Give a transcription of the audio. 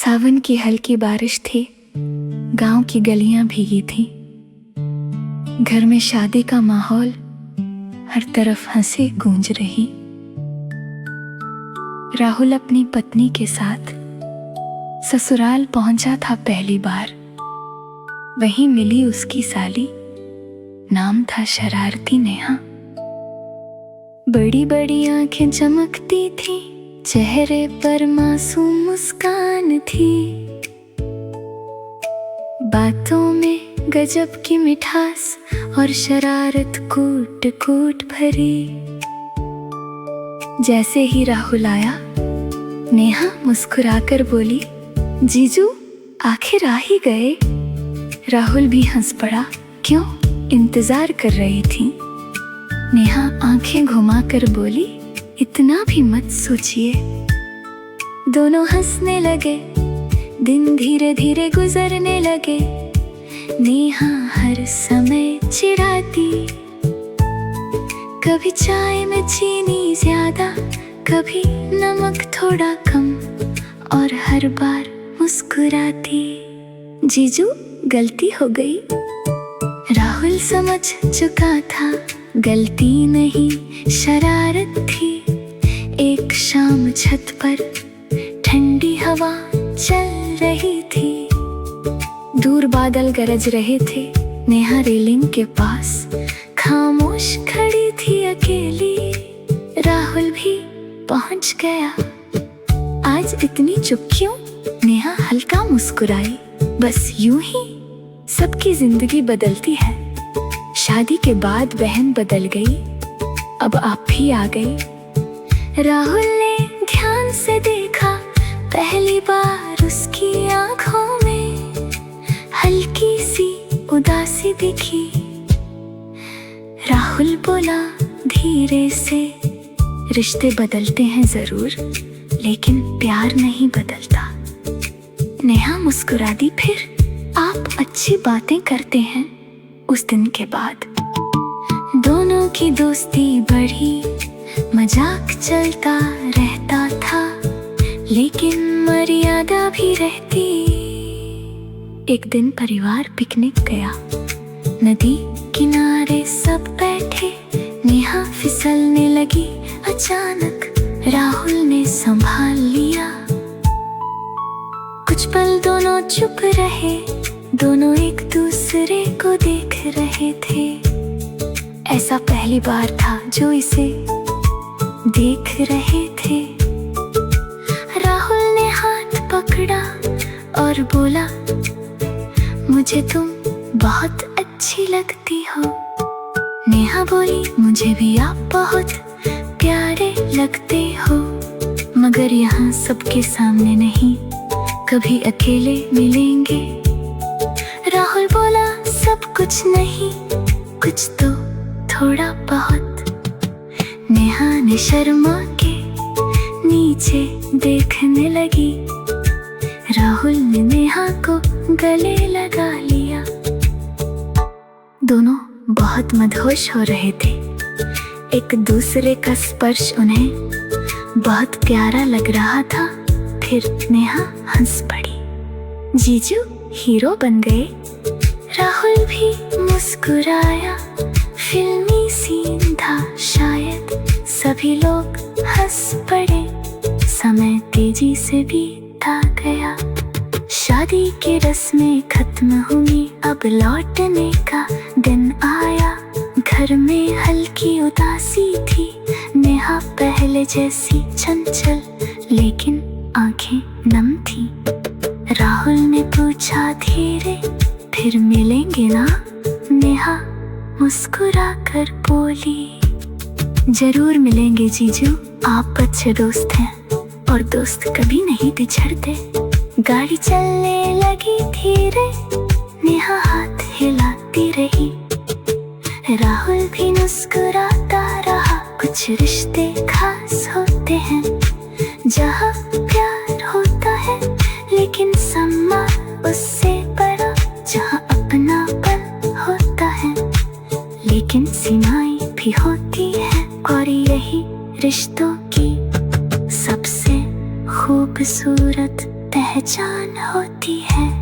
सावन की हल्की बारिश थी, गांव की गलियां भीगी थी। घर में शादी का माहौल, हर तरफ हंसी गूंज रही। राहुल अपनी पत्नी के साथ ससुराल पहुंचा था पहली बार। वहीं मिली उसकी साली, नाम था शरारती नेहा। बड़ी बड़ी आंखें चमकती थी, चेहरे पर मासूम मुस्कान थी। बातों में गजब की मिठास और शरारत कूट कूट भरी। जैसे ही राहुल आया, नेहा मुस्कुराकर बोली, जीजू आखिर आ ही गए। राहुल भी हंस पड़ा, क्यों, इंतजार कर रही थी। नेहा आंखें घुमाकर बोली, इतना भी मत सोचिए। दोनों हंसने लगे, दिन धीरे धीरे गुजरने लगे। नेहा हर समय चिढ़ाती, कभी चाय में चीनी ज्यादा, कभी नमक थोड़ा कम, और हर बार मुस्कुराती। जीजू गलती हो गई। राहुल समझ चुका था, गलती नहीं शरारत थी। एक शाम छत पर ठंडी हवा चल रही थी। दूर बादल गरज रहे थे। नेहा रेलिंग के पास खामोश खड़ी थी अकेली। राहुल भी पहुंच गया। आज इतनी चुप क्यों? नेहा हल्का मुस्कुराई। बस यूं ही सबकी जिंदगी बदलती है। शादी के बाद बहन बदल गई, अब आप भी आ गई। राहुल ने ध्यान से देखा, पहली बार उसकी आंखों में हल्की सी उदासी दिखी। राहुल बोला धीरे से, रिश्ते बदलते हैं जरूर, लेकिन प्यार नहीं बदलता। नेहा मुस्कुरा दी फिर, आप अच्छी बातें करते हैं। उस दिन के बाद दोनों की दोस्ती बढ़ी, मजाक चलता रहता था, लेकिन मर्यादा भी रहती। एक दिन परिवार पिकनिक गया। नदी किनारे सब बैठे। नेहा फिसलने लगी, अचानक राहुल ने संभाल लिया। कुछ पल दोनों चुप रहे, दोनों एक दूसरे को देख रहे थे। ऐसा पहली बार था जो इसे देख रहे थे। राहुल ने हाथ पकड़ा और बोला, मुझे तुम बहुत अच्छी लगती हो। नेहा बोली, मुझे भी आप बहुत प्यारे लगते हो, मगर यहाँ सबके सामने नहीं, कभी अकेले मिलेंगे। राहुल बोला, सब कुछ नहीं, कुछ तो थोड़ा बहुत। नेहा ने शर्मा के नीचे देखने लगी। राहुल ने नेहा को गले लगा लिया। दोनों बहुत मदहोश हो रहे थे। एक दूसरे का स्पर्श उन्हें बहुत प्यारा लग रहा था। फिर नेहा हंस पड़ी। जीजू हीरो बन गए। राहुल भी मुस्कुराया। फिल्मी सीन था शायद, सभी लोग हंस पड़े। समय तेजी से बीता गया। शादी की रस्में खत्म हुई, अब लौटने का दिन आया। घर में हल्की उदासी थी। नेहा पहले जैसी चंचल, लेकिन आंखें नम थी। राहुल ने पूछा धीरे, फिर मिलेंगे ना? नेहा मुस्कुरा कर बोली, जरूर मिलेंगे जीजू, आप अच्छे दोस्त हैं और दोस्त कभी नहीं बिछड़ते। गाड़ी चलने लगी धीरे, नेहा हाथ हिलाती रही। राहुल भी मुस्कुराता रहा। कुछ रिश्ते खास होते हैं, जहाँ प्यार होता है, लेकिन सम्मान उससे बड़ा, जहाँ अपनापन होता है, लेकिन सीमाएं भी होती है। और यही रिश्तों की सबसे खूबसूरत पहचान होती है।